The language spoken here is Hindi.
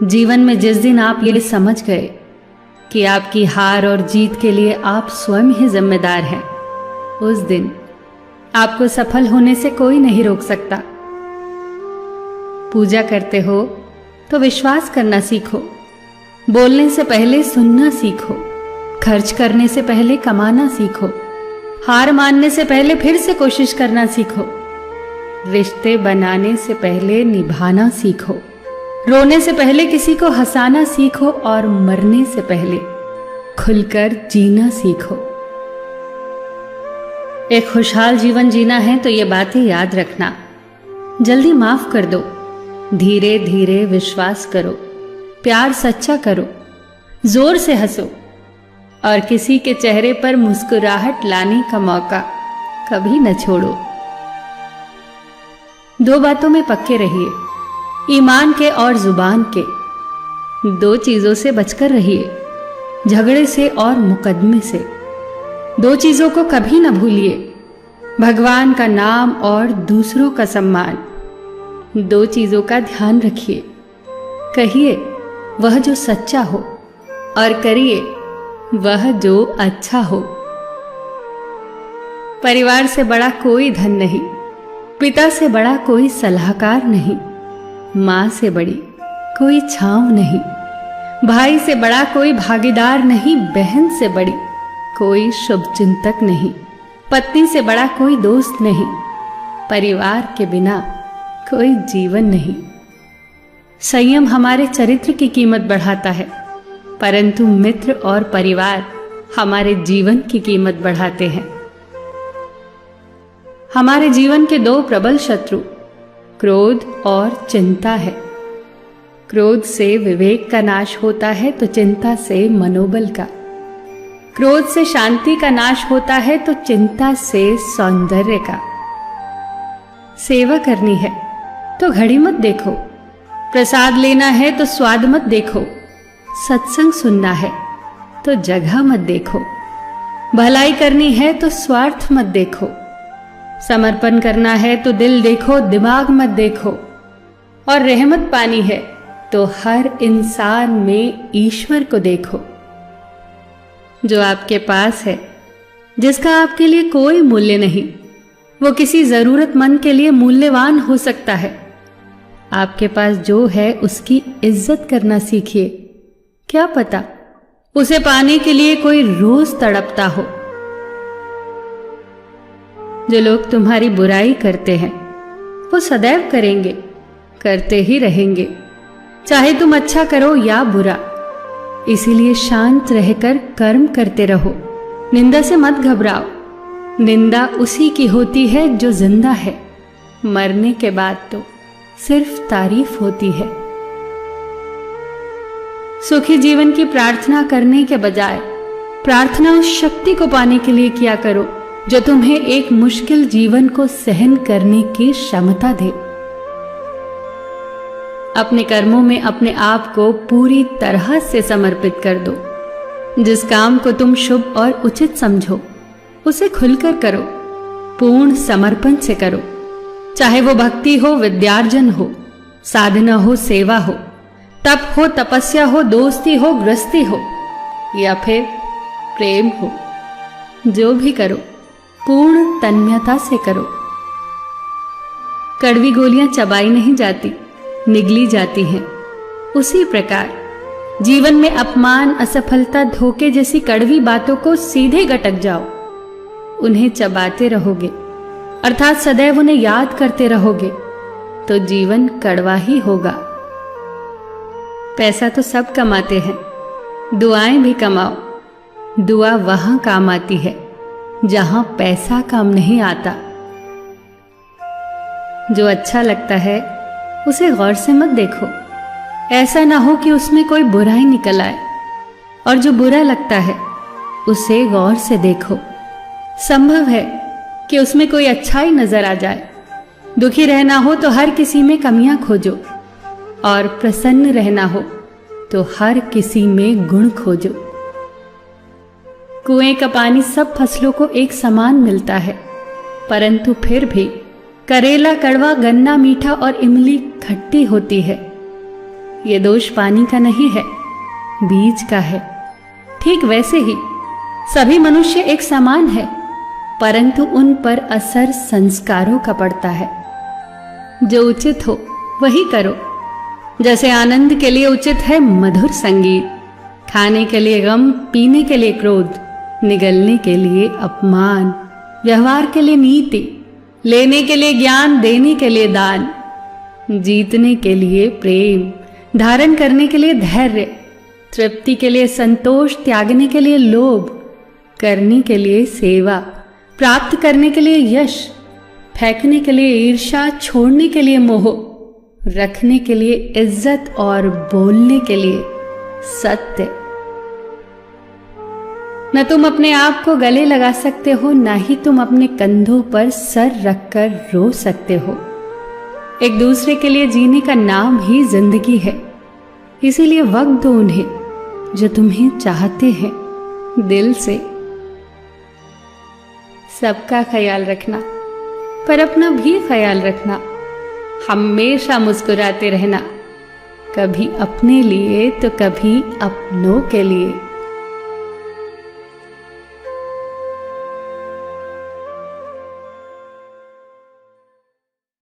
जीवन में जिस दिन आप ये समझ गए कि आपकी हार और जीत के लिए आप स्वयं ही जिम्मेदार हैं, उस दिन आपको सफल होने से कोई नहीं रोक सकता। पूजा करते हो तो विश्वास करना सीखो, बोलने से पहले सुनना सीखो, खर्च करने से पहले कमाना सीखो, हार मानने से पहले फिर से कोशिश करना सीखो, रिश्ते बनाने से पहले निभाना सीखो, रोने से पहले किसी को हंसाना सीखो और मरने से पहले खुलकर जीना सीखो। एक खुशहाल जीवन जीना है तो ये बातें याद रखना। जल्दी माफ कर दो, धीरे धीरे विश्वास करो, प्यार सच्चा करो, जोर से हंसो और किसी के चेहरे पर मुस्कुराहट लाने का मौका कभी न छोड़ो। दो बातों में पक्के रहिए, ईमान के और जुबान के। दो चीजों से बचकर रहिए, झगड़े से और मुकदमे से। दो चीजों को कभी न भूलिए, भगवान का नाम और दूसरों का सम्मान। दो चीजों का ध्यान रखिए, कहिए वह जो सच्चा हो और करिए वह जो अच्छा हो। परिवार से बड़ा कोई धन नहीं, पिता से बड़ा कोई सलाहकार नहीं, मां से बड़ी कोई छांव नहीं, भाई से बड़ा कोई भागीदार नहीं, बहन से बड़ी कोई शुभचिंतक नहीं, पत्नी से बड़ा कोई दोस्त नहीं, परिवार के बिना कोई जीवन नहीं। संयम हमारे चरित्र की कीमत बढ़ाता है, परंतु मित्र और परिवार हमारे जीवन की कीमत बढ़ाते हैं। हमारे जीवन के दो प्रबल शत्रु क्रोध और चिंता है। क्रोध से विवेक का नाश होता है तो चिंता से मनोबल का। क्रोध से शांति का नाश होता है तो चिंता से सौंदर्य का। सेवा करनी है तो घड़ी मत देखो, प्रसाद लेना है तो स्वाद मत देखो, सत्संग सुनना है तो जगह मत देखो, भलाई करनी है तो स्वार्थ मत देखो, समर्पण करना है तो दिल देखो, दिमाग मत देखो, और रहमत पानी है तो हर इंसान में ईश्वर को देखो। जो आपके पास है, जिसका आपके लिए कोई मूल्य नहीं, वो किसी जरूरतमंद के लिए मूल्यवान हो सकता है। आपके पास जो है उसकी इज्जत करना सीखिए, क्या पता उसे पाने के लिए कोई रोज तड़पता हो। जो लोग तुम्हारी बुराई करते हैं वो सदैव करेंगे, करते ही रहेंगे, चाहे तुम अच्छा करो या बुरा। इसीलिए शांत रहकर कर्म करते रहो, निंदा से मत घबराओ। निंदा उसी की होती है जो जिंदा है, मरने के बाद तो सिर्फ तारीफ होती है। सुखी जीवन की प्रार्थना करने के बजाय प्रार्थना उस शक्ति को पाने के लिए किया करो जो तुम्हें एक मुश्किल जीवन को सहन करने की क्षमता दे। अपने कर्मों में अपने आप को पूरी तरह से समर्पित कर दो। जिस काम को तुम शुभ और उचित समझो उसे खुलकर करो, पूर्ण समर्पण से करो। चाहे वो भक्ति हो, विद्यार्जन हो, साधना हो, सेवा हो, तप हो, तपस्या हो, दोस्ती हो, गृहस्थी हो या फिर प्रेम हो, जो भी करो पूर्ण तन्मयता से करो। कड़वी गोलियां चबाई नहीं जाती, निगली जाती हैं। उसी प्रकार जीवन में अपमान, असफलता, धोखे जैसी कड़वी बातों को सीधे गटक जाओ, उन्हें चबाते रहोगे अर्थात सदैव उन्हें याद करते रहोगे तो जीवन कड़वा ही होगा। पैसा तो सब कमाते हैं, दुआएं भी कमाओ। दुआ वहां काम आती है जहां पैसा काम नहीं आता। जो अच्छा लगता है उसे गौर से मत देखो, ऐसा ना हो कि उसमें कोई बुराई निकल आए, और जो बुरा लगता है उसे गौर से देखो, संभव है कि उसमें कोई अच्छाई नजर आ जाए। दुखी रहना हो तो हर किसी में कमियां खोजो, और प्रसन्न रहना हो तो हर किसी में गुण खोजो। कुएं का पानी सब फसलों को एक समान मिलता है, परंतु फिर भी करेला कड़वा, गन्ना मीठा और इमली खट्टी होती है। ये दोष पानी का नहीं है, बीज का है। ठीक वैसे ही सभी मनुष्य एक समान है, परंतु उन पर असर संस्कारों का पड़ता है। जो उचित हो वही करो। जैसे आनंद के लिए उचित है मधुर संगीत, खाने के लिए गम, पीने के लिए क्रोध, निगलने के लिए अपमान, व्यवहार के लिए नीति, लेने के लिए ज्ञान, देने के लिए दान, जीतने के लिए प्रेम, धारण करने के लिए धैर्य, तृप्ति के लिए संतोष, त्यागने के लिए लोभ, करने के लिए सेवा, प्राप्त करने के लिए यश, फेंकने के लिए ईर्ष्या, छोड़ने के लिए मोह, रखने के लिए इज्जत और बोलने के लिए सत्य। न तुम अपने आप को गले लगा सकते हो, ना ही तुम अपने कंधों पर सर रखकर रो सकते हो। एक दूसरे के लिए जीने का नाम ही जिंदगी है। इसीलिए वक्त दो उन्हें जो तुम्हें चाहते हैं दिल से। सबका ख्याल रखना, पर अपना भी ख्याल रखना। हमेशा मुस्कुराते रहना, कभी अपने लिए तो कभी अपनों के लिए।